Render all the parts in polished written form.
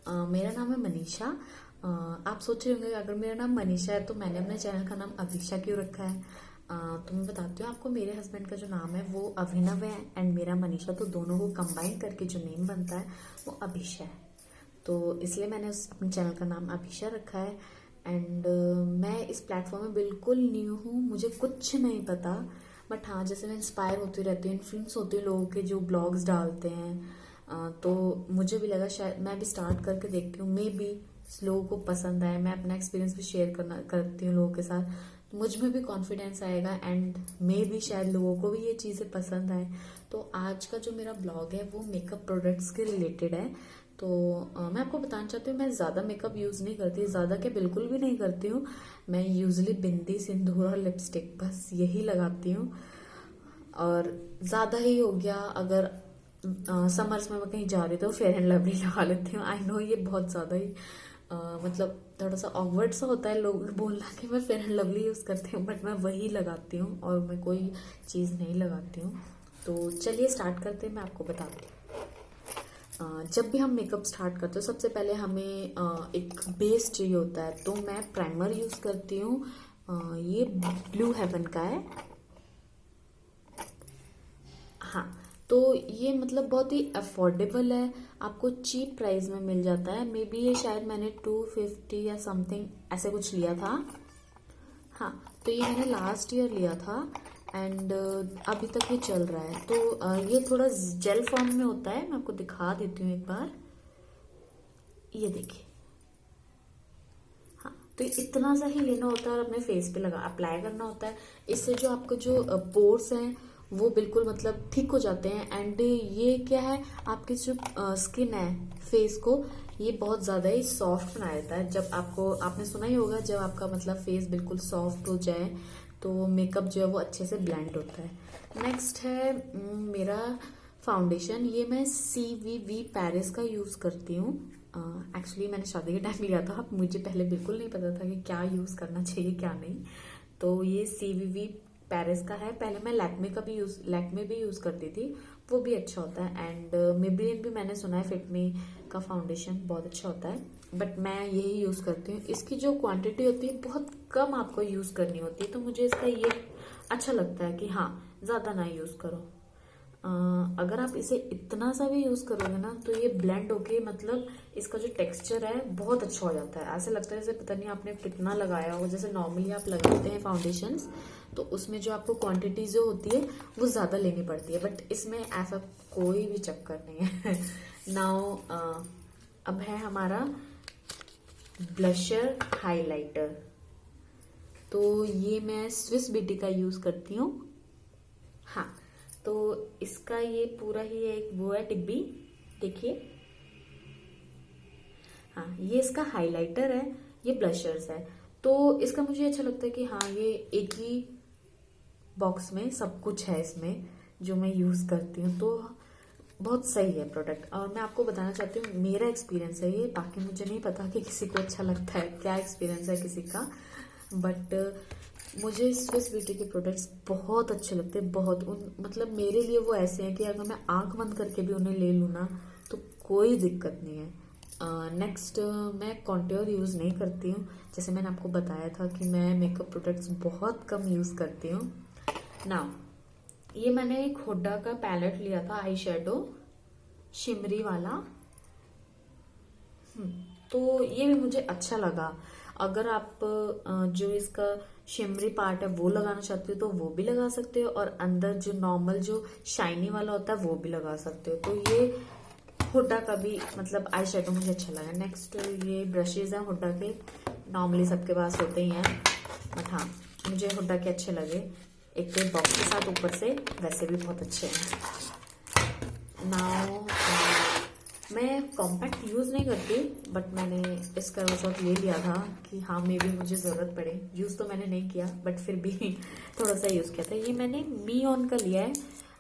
मेरा नाम है मनीषा। आप सोच रहे होंगे अगर मेरा नाम मनीषा है तो मैंने अपने चैनल का नाम अभिषा क्यों रखा है। तो मैं बताती हूँ आपको, मेरे हस्बैंड का जो नाम है वो अभिनव है एंड मेरा मनीषा, तो दोनों को कंबाइन करके जो नेम बनता है वो अभिषा है। तो इसलिए मैंने अपने चैनल का नाम अभिषा रखा है। एंड मैं इस प्लेटफॉर्म में बिल्कुल न्यू हूँ, मुझे कुछ नहीं पता। बट हाँ, जैसे मैं इंस्पायर होती रहती हूँ, इन्फ्लुएंस होती हूँ लोगों के जो ब्लॉग्स डालते हैं। तो मुझे भी लगा शायद मैं भी स्टार्ट करके देखती हूँ, मे बी लोगों को पसंद आए। मैं अपना एक्सपीरियंस भी शेयर करती हूँ लोगों के साथ, तो मुझ में भी कॉन्फिडेंस आएगा एंड मे बी शायद लोगों को भी ये चीज़ें पसंद आए। तो आज का जो मेरा ब्लॉग है वो मेकअप प्रोडक्ट्स के रिलेटेड है। तो मैं आपको बताना चाहती हूँ, मैं ज़्यादा मेकअप यूज़ नहीं करती, ज़्यादा क्या बिल्कुल भी नहीं करती हूँ। मैं यूजली बिंदी, सिंदूर और लिपस्टिक बस यही लगाती हूँ। और ज़्यादा ही हो गया अगर समर्स में मैं कहीं जा रही तो फेयर एंड लवली लगा लेती हूँ। आई नो ये बहुत ज़्यादा ही मतलब थोड़ा सा ऑकवर्ड सा होता है लोग बोलना कि मैं फेयर एंड लवली यूज़ करती हूँ, बट मैं वही लगाती हूँ और मैं कोई चीज़ नहीं लगाती हूँ। तो चलिए स्टार्ट करते हैं, मैं आपको बताती हूँ। जब भी हम मेकअप स्टार्ट करते हो सबसे पहले हमें एक बेस चाहिए होता है, तो मैं प्राइमर यूज़ करती हूँ। ये ब्लू हेवन का है। हाँ, तो ये मतलब बहुत ही अफोर्डेबल है, आपको चीप प्राइस में मिल जाता है। मे बी ये शायद मैंने 250 या समथिंग ऐसे कुछ लिया था। हाँ, तो ये मैंने लास्ट ईयर लिया था एंड अभी तक ये चल रहा है। तो ये थोड़ा जेल फॉर्म में होता है, मैं आपको दिखा देती हूँ एक बार। ये देखिए। हाँ, तो इतना सा ही लेना होता है और अपने फेस पे लगा अप्लाई करना होता है। इससे जो आपको जो पोर्स हैं वो बिल्कुल मतलब ठीक हो जाते हैं। एंड ये क्या है, आपकी जो स्किन है फेस को ये बहुत ज़्यादा ही सॉफ्ट बना देता है। जब आपको, आपने सुना ही होगा, जब आपका मतलब फेस बिल्कुल सॉफ्ट हो जाए तो मेकअप जो है वो अच्छे से ब्लेंड होता है। नेक्स्ट है मेरा फाउंडेशन। ये मैं CVV पेरिस का यूज़ करती हूँ। एक्चुअली मैंने शादी के टाइम लिया था, मुझे पहले बिल्कुल नहीं पता था कि क्या यूज़ करना चाहिए क्या नहीं। तो ये CVV पेरिस का है। पहले मैं लैक्मे भी यूज़ करती थी, वो भी अच्छा होता है। एंड मेबेलिन भी मैंने सुना है, फिटमी का फाउंडेशन बहुत अच्छा होता है, बट मैं यही यूज़ करती हूँ। इसकी जो क्वांटिटी होती है बहुत कम आपको यूज़ करनी होती है, तो मुझे इसका ये अच्छा लगता है कि हाँ, ज़्यादा ना यूज़ करो। अगर आप इसे इतना सा भी यूज़ करोगे ना तो ये ब्लेंड होके मतलब इसका जो टेक्सचर है बहुत अच्छा हो जाता है। ऐसे लगता है जैसे पता नहीं आपने कितना लगाया हो। जैसे नॉर्मली आप लगाते हैं फाउंडेशंस तो उसमें जो आपको क्वांटिटी जो होती है वो ज़्यादा लेनी पड़ती है, बट इसमें ऐसा कोई भी चक्कर नहीं है। नाउ अब है हमारा ब्लशर हाइलाइटर। तो ये मैं स्विस ब्यूटी का यूज़ करती हूँ। हाँ, तो इसका ये पूरा ही एक वो है डिब्बी, देखिए। हाँ, ये इसका हाइलाइटर है, ये ब्लशर्स है। तो इसका मुझे अच्छा लगता है कि हाँ, ये एक ही बॉक्स में सब कुछ है इसमें जो मैं यूज़ करती हूँ, तो बहुत सही है प्रोडक्ट। और मैं आपको बताना चाहती हूँ मेरा एक्सपीरियंस है ये, बाकी मुझे नहीं पता कि किसी को अच्छा लगता है, क्या एक्सपीरियंस है किसी का, बट मुझे स्विस ब्यूटी के प्रोडक्ट्स बहुत अच्छे लगते हैं। बहुत मतलब मेरे लिए वो ऐसे हैं कि अगर मैं आंख बंद करके भी उन्हें ले लूँ ना तो कोई दिक्कत नहीं है। नेक्स्ट मैं कॉन्ट्योर यूज़ नहीं करती हूँ। जैसे मैंने आपको बताया था कि मैं मेकअप प्रोडक्ट्स बहुत कम यूज़ करती हूँ। ना, ये मैंने एक हुड्डा का पैलेट लिया था, आई शेडो शिमरी वाला। तो ये भी मुझे अच्छा लगा। अगर आप जो इसका शिमरी पार्ट है वो लगाना चाहते हो तो वो भी लगा सकते हो, और अंदर जो नॉर्मल जो शाइनी वाला होता है वो भी लगा सकते हो। तो ये हुड्डा का भी मतलब आई शेडो मुझे अच्छा लगा। नेक्स्ट ये ब्रशेज हैं हुड्डा के, नॉर्मली सबके पास होते ही हैं, बट हाँ मुझे हुड्डा के अच्छे लगे। एक तो बॉक्स के साथ ऊपर से वैसे भी बहुत अच्छे हैं। नाउ मैं कॉम्पैक्ट यूज़ नहीं करती, बट मैंने इसका वजह ये लिया था कि हाँ मे भी मुझे ज़रूरत पड़े। यूज़ तो मैंने नहीं किया बट फिर भी थोड़ा सा यूज़ किया था। ये मैंने मी ऑन का लिया है,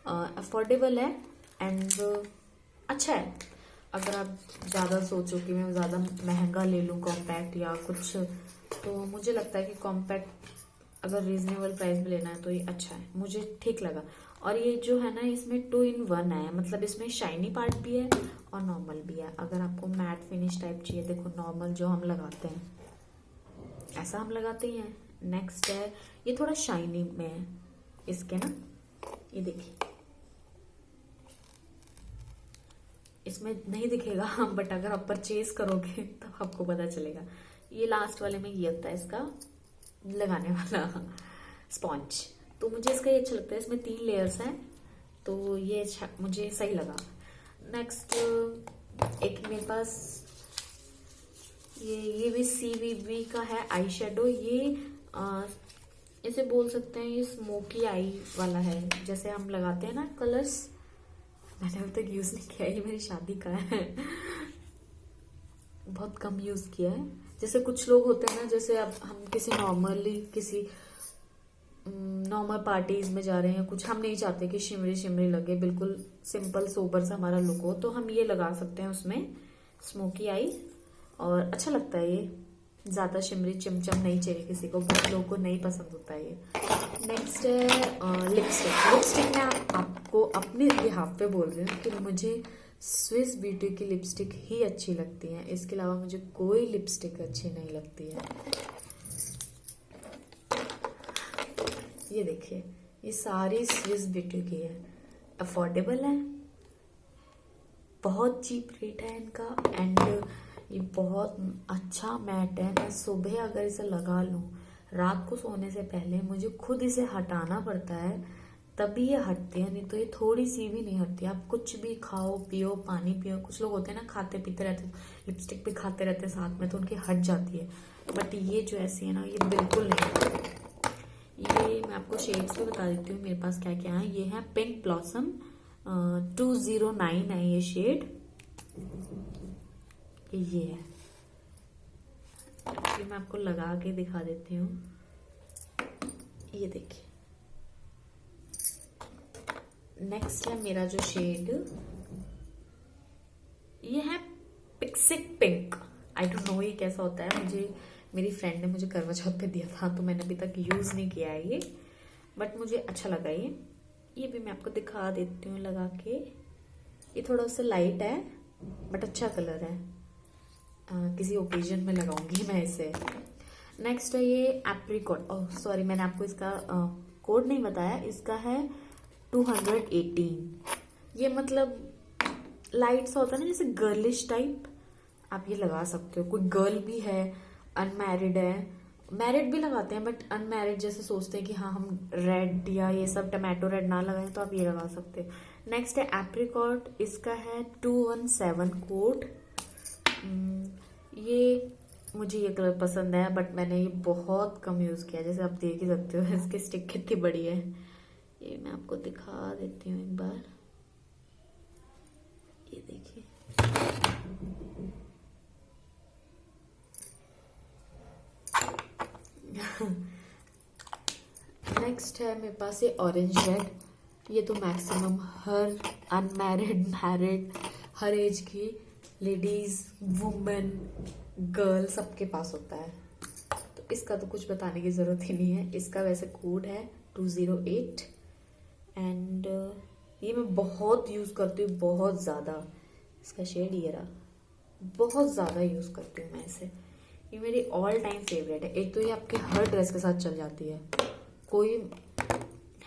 अफोर्डेबल है एंड अच्छा है। अगर आप ज़्यादा सोचो कि मैं ज़्यादा महंगा ले लूँ कॉम्पैक्ट या कुछ, तो मुझे लगता है कि कॉम्पैक्ट अगर रीजनेबल प्राइस में लेना है तो ये अच्छा है, मुझे ठीक लगा। और ये जो है ना इसमें 2 in 1 है, मतलब इसमें शाइनी पार्ट भी है और नॉर्मल भी है। अगर आपको मैट फिनिश टाइप चाहिए, देखो नॉर्मल जो हम लगाते हैं ऐसा हम लगाते ही हैं। नेक्स्ट है ये थोड़ा शाइनी में है इसके ना, ये देखिए इसमें नहीं दिखेगा बट अगर आप परचेज करोगे तो आपको पता चलेगा। ये लास्ट वाले में ये होता है इसका लगाने वाला स्पॉन्ज। तो मुझे इसका ये अच्छा लगता है, इसमें 3 लेयर्स हैं तो ये अच्छा मुझे सही लगा। नेक्स्ट एक मेरे पास ये भी CVB का है आई शेडो। ये इसे बोल सकते हैं ये स्मोकी आई वाला है, जैसे हम लगाते हैं ना कलर्स। मैंने अभी तक यूज नहीं किया, ये मेरी शादी का है बहुत कम यूज किया है। जैसे कुछ लोग होते हैं ना, जैसे अब हम किसी नॉर्मल पार्टीज में जा रहे हैं कुछ, हम नहीं चाहते कि शिमरी शिमरी लगे, बिल्कुल सिंपल सोबर सा हमारा लुक हो, तो हम ये लगा सकते हैं उसमें स्मोकी आई, और अच्छा लगता है ये। ज्यादा शिमरी चिमचम नहीं चाहिए किसी को, बहुत लोगों को नहीं पसंद होता है ये। नेक्स्ट है लिपस्टिक मैं आपको अपने बिहाफ पे बोल रही हूँ कि मुझे स्विस ब्यूटी की लिपस्टिक ही अच्छी लगती है, इसके अलावा मुझे कोई लिपस्टिक अच्छी नहीं लगती है। ये देखिए ये सारी स्विस ब्यूटी की है, अफोर्डेबल है, बहुत चीप रेट है इनका, एंड ये बहुत अच्छा मैट है। मैं सुबह अगर इसे लगा लूँ, रात को सोने से पहले मुझे खुद इसे हटाना पड़ता है तभी ये हटती है, नहीं तो ये थोड़ी सी भी नहीं हटती। आप कुछ भी खाओ पियो, पानी पियो, कुछ लोग होते हैं ना खाते पीते रहते, लिपस्टिक भी खाते रहते साथ में, तो उनकी हट जाती है, बट ये जो ऐसी है ना ये बिल्कुल नहीं हटती। ये मैं आपको शेड्स भी बता देती हूँ मेरे पास क्या क्या है। ये है पिंक ब्लॉसम 209 है ये शेड, ये है। ये मैं आपको लगा के दिखा देती हूँ, ये देखिए। नेक्स्ट है मेरा जो शेड, ये है पिक्सिक पिंक। आई डोंट नो ये कैसा होता है, मुझे मेरी फ्रेंड ने मुझे करवा चौथ पे दिया था तो मैंने अभी तक यूज नहीं किया है ये, बट मुझे अच्छा लगा ये भी मैं आपको दिखा देती हूँ लगा के। ये थोड़ा सा लाइट है बट अच्छा कलर है, किसी ओकेजन में लगाऊंगी मैं इसे। नेक्स्ट है ये एप्रिकॉट, ओह सॉरी मैंने आपको इसका कोड नहीं बताया, इसका है 218। ये मतलब लाइट सा होता है ना जैसे गर्लिश टाइप, आप ये लगा सकते हो। कोई गर्ल भी है, अनमैरिड है, मैरिड भी लगाते हैं बट अनमैरिड जैसे सोचते हैं कि हाँ हम रेड या ये सब टमाटो रेड ना लगाएं, तो आप ये लगा सकते हैं। नेक्स्ट है एप्रिकॉट, इसका है 217 कोड। ये मुझे ये कलर पसंद है बट मैंने ये बहुत कम यूज किया, जैसे आप देख ही सकते हो इसकी स्टिक कितनी बड़ी है। ये मैं आपको दिखा देती हूँ एक बार, ये देखिए। नेक्स्ट है मेरे पास ये ऑरेंज रेड, ये तो मैक्सिमम हर अनमैरिड मैरिड हर एज की लेडीज वुमेन गर्ल सबके पास होता है, तो इसका तो कुछ बताने की जरूरत ही नहीं है। इसका वैसे कोड है 208 एंड ये मैं बहुत यूज करती हूँ, बहुत ज्यादा। इसका शेड ये रहा, बहुत ज्यादा यूज करती हूँ मैं इसे, ये मेरी ऑल टाइम फेवरेट है। एक तो ये आपके हर ड्रेस के साथ चल जाती है, कोई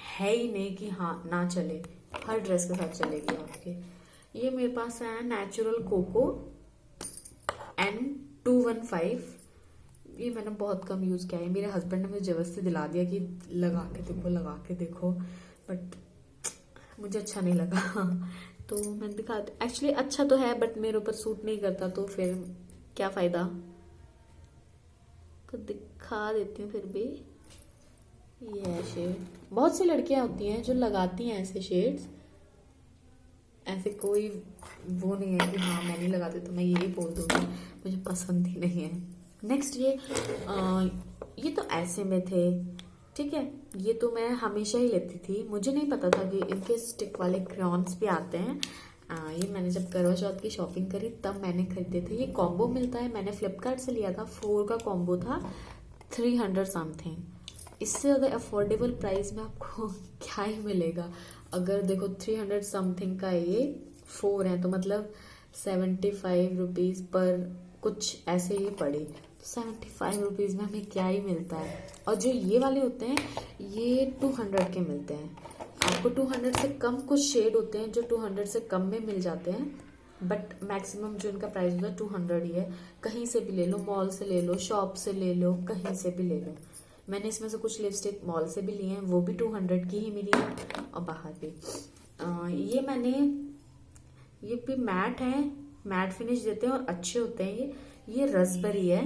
है ही नहीं कि हाँ ना चले, हर ड्रेस के साथ चलेगी आपके। ये मेरे पास है नेचुरल कोको N215, ये मैंने बहुत कम यूज किया है, मेरे हस्बैंड ने मुझे जबरदस्ती दिला दिया कि लगा के देखो, बट मुझे अच्छा नहीं लगा तो मैंने दिखा, एक्चुअली अच्छा तो है बट मेरे ऊपर सूट नहीं करता, तो फिर क्या फायदा, तो दिखा देती हूँ फिर भी। ये है शेड, बहुत सी लड़कियां होती हैं जो लगाती हैं ऐसे शेड्स, ऐसे कोई वो नहीं है कि हाँ मैं नहीं लगाती तो मैं यही बोल दूंगी, मुझे पसंद ही नहीं है। नेक्स्ट ये तो ऐसे में थे, ठीक है, ये तो मैं हमेशा ही लेती थी, मुझे नहीं पता था कि इनके स्टिक वाले क्रेयॉन्स भी आते हैं। ये मैंने जब करवा चौथ की शॉपिंग करी तब मैंने खरीदे थे। ये कॉम्बो मिलता है, मैंने फ्लिपकार्ट से लिया था, 4 का कॉम्बो था, 300 समथिंग। इससे ज़्यादा अफोर्डेबल प्राइस में आपको क्या ही मिलेगा। अगर देखो 300 समथिंग का ये 4 है तो मतलब 75 रुपीज़ पर कुछ ऐसे ही पड़े, तो 75 रुपीज़ में हमें क्या ही मिलता है। और जो ये वाले होते हैं ये 200 के मिलते हैं। आपको 200 से कम कुछ शेड होते हैं जो 200 से कम में मिल जाते हैं, बट मैक्सिमम जो इनका प्राइस होता है 200 ही है। कहीं से भी ले लो, मॉल से ले लो, शॉप से ले लो, कहीं से भी ले लो। मैंने इसमें से कुछ लिपस्टिक मॉल से भी लिए हैं, वो भी 200 की ही मिली है, और बाहर भी। ये भी मैट है, मैट फिनिश देते हैं और अच्छे होते हैं। ये रसबेरी है,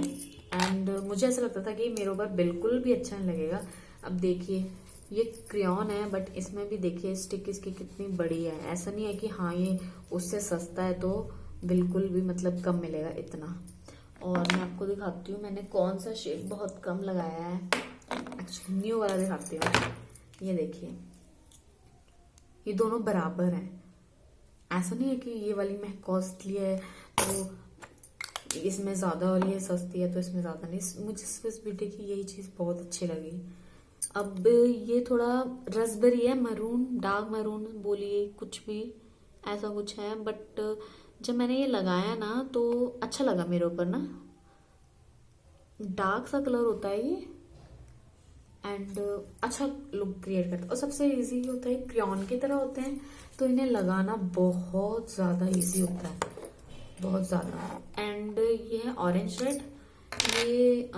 एंड मुझे ऐसा लगता था कि मेरे ऊपर बिल्कुल भी अच्छा नहीं लगेगा। अब देखिए ये क्रेयॉन है, बट इसमें भी देखिए स्टिक इसकी कितनी बड़ी है। ऐसा नहीं है कि हाँ ये उससे सस्ता है तो बिल्कुल भी मतलब कम मिलेगा इतना। और मैं आपको दिखाती हूँ मैंने कौन सा शेड बहुत कम लगाया है। एक्चुअली न्यू वाला दिखाती हूँ। ये देखिए ये दोनों बराबर हैं। ऐसा नहीं है कि ये वाली मैं कॉस्टली है तो इसमें ज़्यादा और ये सस्ती है तो इसमें ज़्यादा नहीं। मुझे स्विस ब्यूटी की यही चीज़ बहुत अच्छी लगी। अब ये थोड़ा रसबेरी है, मरून, डार्क मरून बोलिए, कुछ भी ऐसा कुछ है। बट जब मैंने ये लगाया ना तो अच्छा लगा मेरे ऊपर ना। डार्क सा कलर होता है ये, एंड अच्छा लुक क्रिएट करता है। और सबसे इजी होता है, क्रेयॉन की तरह होते हैं तो इन्हें लगाना बहुत ज़्यादा इजी होता है, बहुत ज़्यादा। एंड ये है ऑरेंज रेड, ये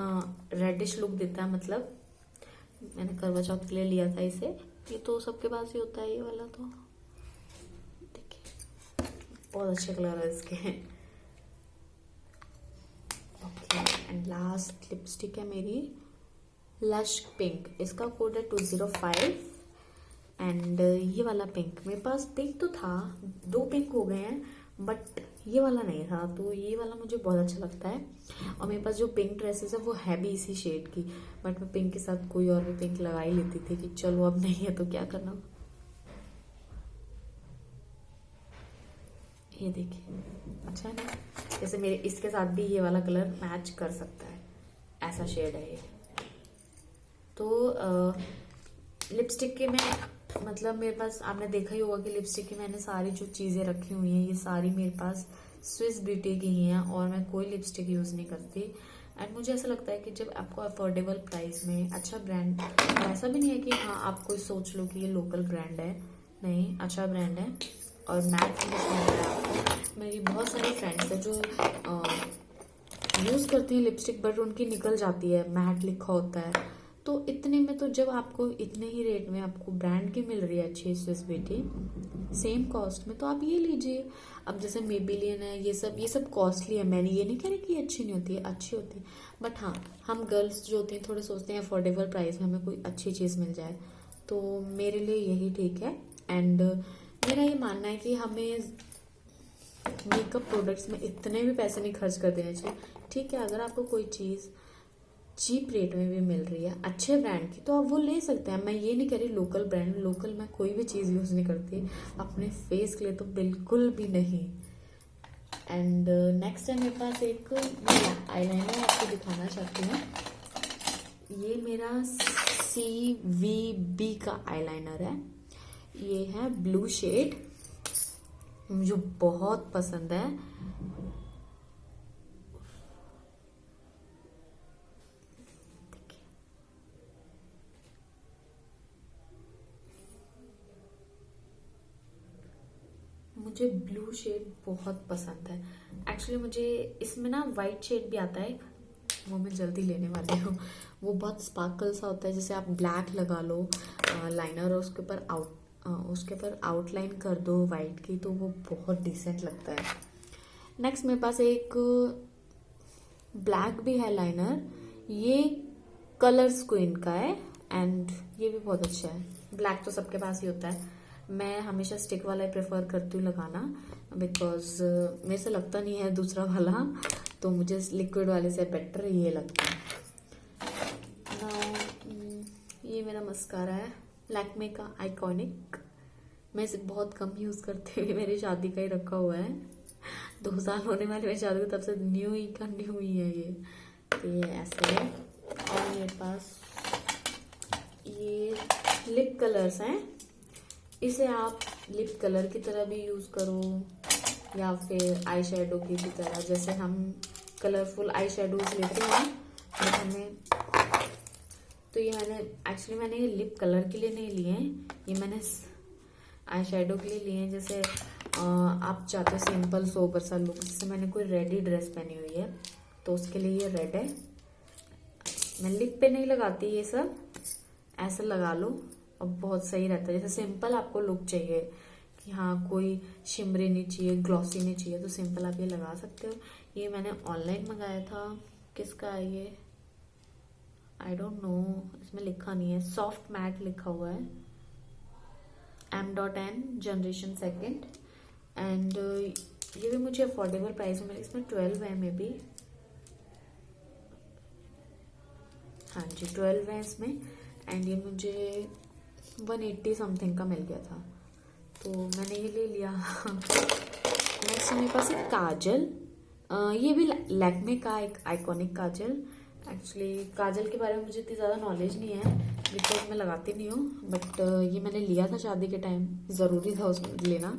रेडिश लुक देता है। मतलब मैंने करवा चौथ के लिए लिया था इसे। ये तो सबके पास ही होता है ये वाला, तो देखिए बहुत अच्छे कलर है इसके। ओके, एंड लास्ट लिपस्टिक है मेरी लश पिंक। इसका कोड है 205। एंड ये वाला पिंक, मेरे पास पिंक तो था, 2 पिंक हो गए हैं, बट ये वाला नहीं था, तो ये वाला मुझे बहुत अच्छा लगता है। और मेरे पास जो पिंक ड्रेसेस है वो है भी इसी शेड की, बट मैं पिंक के साथ कोई और भी पिंक लगा ही लेती थी कि चलो अब नहीं है तो क्या करना। ये देखिए अच्छा है ना। जैसे मेरे इसके साथ भी ये वाला कलर मैच कर सकता है, ऐसा शेड है ये। तो लिपस्टिक के मैं मतलब मेरे पास आपने देखा ही होगा कि लिपस्टिक की मैंने सारी जो चीज़ें रखी हुई हैं ये सारी मेरे पास स्विस ब्यूटी की ही हैं, और मैं कोई लिपस्टिक यूज़ नहीं करती। एंड मुझे ऐसा लगता है कि जब आपको अफोर्डेबल प्राइस में अच्छा ब्रांड, ऐसा भी नहीं है कि हाँ आप कोई सोच लो कि ये लोकल ब्रांड है, नहीं, अच्छा ब्रांड है और मैट फिनिश मिल रहा है आपको। मेरी बहुत सारी फ्रेंड्स हैं जो यूज़ करती हैं लिपस्टिक, बट उनकी निकल जाती है, मैट लिखा होता है। तो इतने में तो जब आपको इतने ही रेट में आपको ब्रांड की मिल रही है अच्छी स्विस ब्यूटी सेम कॉस्ट में, तो आप ये लीजिए। अब जैसे मेबेलिन है, ये सब कॉस्टली है। मैंने ये नहीं कह रही कि अच्छी नहीं होती है, अच्छी होती है, बट हाँ हम गर्ल्स जो होती हैं थोड़े सोचते हैं अफोर्डेबल प्राइस में हमें कोई अच्छी चीज़ मिल जाए, तो मेरे लिए यही ठीक है। एंड मेरा ये मानना है कि हमें मेकअप प्रोडक्ट्स में इतने भी पैसे नहीं खर्च कर देने चाहिए। ठीक है, अगर आपको कोई चीज़ चीप रेट में भी मिल रही है अच्छे ब्रांड की तो आप वो ले सकते हैं। मैं ये नहीं कह रही लोकल ब्रांड, लोकल मैं कोई भी चीज़ यूज़ नहीं करती अपने फेस के लिए, तो बिल्कुल भी नहीं। एंड नेक्स्ट है मेरे पास एक आईलाइनर आपको दिखाना चाहती हूँ। ये मेरा CVB का आईलाइनर है। ये है ब्लू शेड, मुझे बहुत पसंद है। मुझे ब्लू शेड बहुत पसंद है। एक्चुअली मुझे इसमें ना वाइट शेड भी आता है, वो मैं जल्दी लेने वाली हूँ। वो बहुत स्पार्कल सा होता है, जैसे आप ब्लैक लगा लो लाइनर और उसके ऊपर आउटलाइन कर दो वाइट की, तो वो बहुत डिसेंट लगता है। नेक्स्ट मेरे पास एक ब्लैक भी है लाइनर, ये कलर्स क्वीन का है, एंड ये भी बहुत अच्छा है। ब्लैक तो सबके पास ही होता है, मैं हमेशा स्टिक वाला ही प्रेफर करती हूँ लगाना, बिकॉज मेरे से लगता नहीं है दूसरा वाला, तो मुझे लिक्विड वाले से बेटर ये लगता है। ये मेरा मस्कारा है लैक्मे का आइकॉनिक, मैं इसे बहुत कम यूज़ करती हूँ, मेरी शादी का ही रखा हुआ है। 2 साल होने वाले मेरी शादी को, तब से न्यू ही है ये। तो ये ऐसे है। और मेरे पास ये लिप कलर्स हैं, इसे आप लिप कलर की तरह भी यूज़ करो या फिर आई शेडो की भी तरह। जैसे हम कलरफुल आई शेडोज लेते हैं बट हमें, तो ये मैंने ये लिप कलर के लिए नहीं लिए हैं, ये मैंने आई शेडो के लिए लिए हैं। जैसे आप चाहते हो सिंपल सोबर सा लुक, जैसे मैंने कोई रेडी ड्रेस पहनी हुई है तो उसके लिए ये रेड है। मैं लिप पे नहीं लगाती ये सब, ऐसा लगा लो और बहुत सही रहता है। जैसे सिंपल आपको लुक चाहिए कि हाँ कोई शिमरी नहीं चाहिए, ग्लॉसी नहीं चाहिए, तो सिंपल आप ये लगा सकते हो। ये मैंने ऑनलाइन मंगाया था, किसका है ये आई डोंट नो, इसमें लिखा नहीं है, सॉफ्ट मैट लिखा हुआ है, M.N जनरेशन सेकंड। एंड ये भी मुझे अफोर्डेबल प्राइस में, इसमें 12 है मे बी, हाँ जी 12 है इसमें। एंड ये मुझे 180 समथिंग का मिल गया था, तो मैंने ये ले लिया। नेक्स्ट मेरे पास एक काजल, ये भी लैक्मे का एक आइकॉनिक काजल। एक्चुअली काजल के बारे में मुझे इतनी ज़्यादा नॉलेज नहीं है बिकॉज मैं लगाती नहीं हूँ, बट ये मैंने लिया था शादी के टाइम, ज़रूरी था उसमें लेना,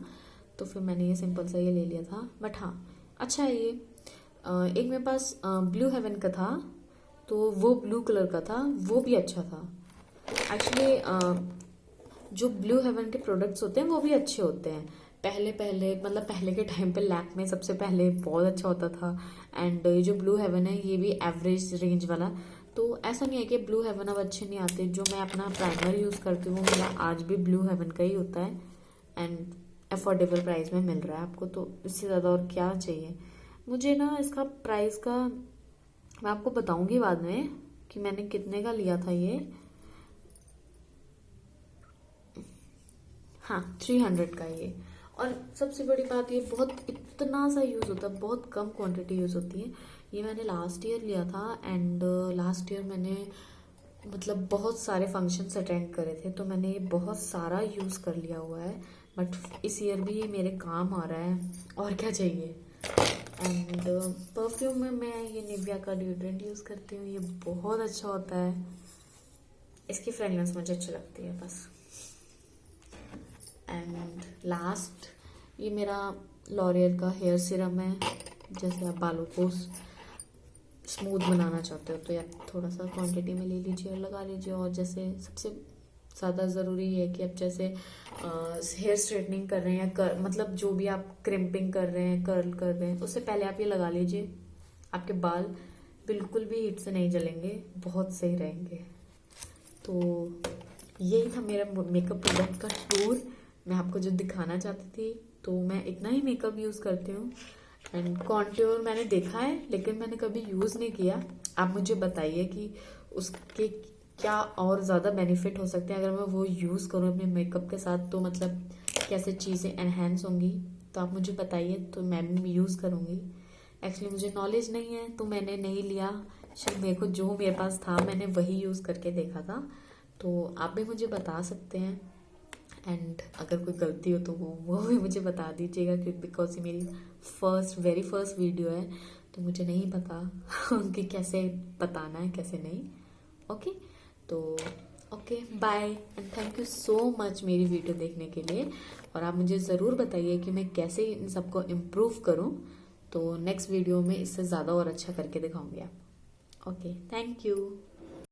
तो फिर मैंने ये सिंपल सा ये ले लिया था। बट हाँ अच्छा है ये। एक मेरे पास ब्लू हेवन का था, तो वो ब्लू कलर का था, वो भी अच्छा था। एक्चुअली जो ब्लू हेवन के प्रोडक्ट्स होते हैं वो भी अच्छे होते हैं। पहले के टाइम पे लैक्मे सबसे पहले बहुत अच्छा होता था। एंड ये जो ब्लू हेवन है ये भी एवरेज रेंज वाला, तो ऐसा नहीं है कि ब्लू हेवन अब अच्छे नहीं आते। जो मैं अपना प्राइमर यूज़ करती हूँ मेरा आज भी ब्लू हेवन का ही होता है एंड अफोर्डेबल प्राइस में मिल रहा है आपको, तो इससे ज़्यादा और क्या चाहिए मुझे ना। इसका प्राइस का मैं आपको बताऊंगी बाद में कि मैंने कितने का लिया था ये। हाँ 300 का ये। और सबसे बड़ी बात ये बहुत इतना सा यूज़ होता है, बहुत कम क्वांटिटी यूज़ होती है। ये मैंने लास्ट ईयर लिया था एंड लास्ट ईयर मैंने मतलब बहुत सारे फंक्शंस अटेंड करे थे, तो मैंने ये बहुत सारा यूज़ कर लिया हुआ है। बट इस ईयर भी ये मेरे काम आ रहा है, और क्या चाहिए। एंड परफ्यूम में मैं ये निविया का डिओड्रेंट यूज़ करती हूँ, ये बहुत अच्छा होता है, इसकी फ्रेगनेंस मुझे अच्छी लगती है बस। एंड लास्ट ये मेरा लॉरियल का हेयर सीरम है। जैसे आप बालों को स्मूथ बनाना चाहते हो तो या थोड़ा सा क्वांटिटी में ले लीजिए और लगा लीजिए। और जैसे सबसे ज़्यादा ज़रूरी है कि आप जैसे हेयर स्ट्रेटनिंग कर रहे हैं या मतलब जो भी आप क्रिम्पिंग कर रहे हैं, कर्ल कर रहे हैं, उससे पहले आप ये लगा लीजिए। आपके बाल बिल्कुल भी हीट से नहीं जलेंगे, बहुत सही रहेंगे। तो यही था मेरा मेकअप प्रोडक्ट का टूर, मैं आपको जो दिखाना चाहती थी। तो मैं इतना ही मेकअप यूज़ करती हूँ। एंड कॉन्ट्योर मैंने देखा है लेकिन मैंने कभी यूज़ नहीं किया। आप मुझे बताइए कि उसके क्या और ज़्यादा बेनिफिट हो सकते हैं अगर मैं वो यूज़ करूँ अपने मेकअप के साथ, तो मतलब कैसे चीज़ें एनहेंस होंगी। तो आप मुझे बताइए, तो मैं भी यूज़ करूँगी। एक्चुअली मुझे नॉलेज नहीं है तो मैंने नहीं लिया, सिर्फ मेरे को जो मेरे पास था मैंने वही यूज़ करके देखा था। तो आप भी मुझे बता सकते हैं एंड अगर कोई गलती हो तो वो भी मुझे बता दीजिएगा, क्योंकि बिकॉज ये मेरी वेरी फर्स्ट वीडियो है, तो मुझे नहीं पता कि कैसे बताना है कैसे नहीं। ओके तो okay bye and thank you so much मेरी वीडियो देखने के लिए। और आप मुझे ज़रूर बताइए कि मैं कैसे इन सबको इम्प्रूव करूँ, तो नेक्स्ट वीडियो में इससे ज़्यादा और अच्छा करके दिखाऊंगी आप। Okay thank you.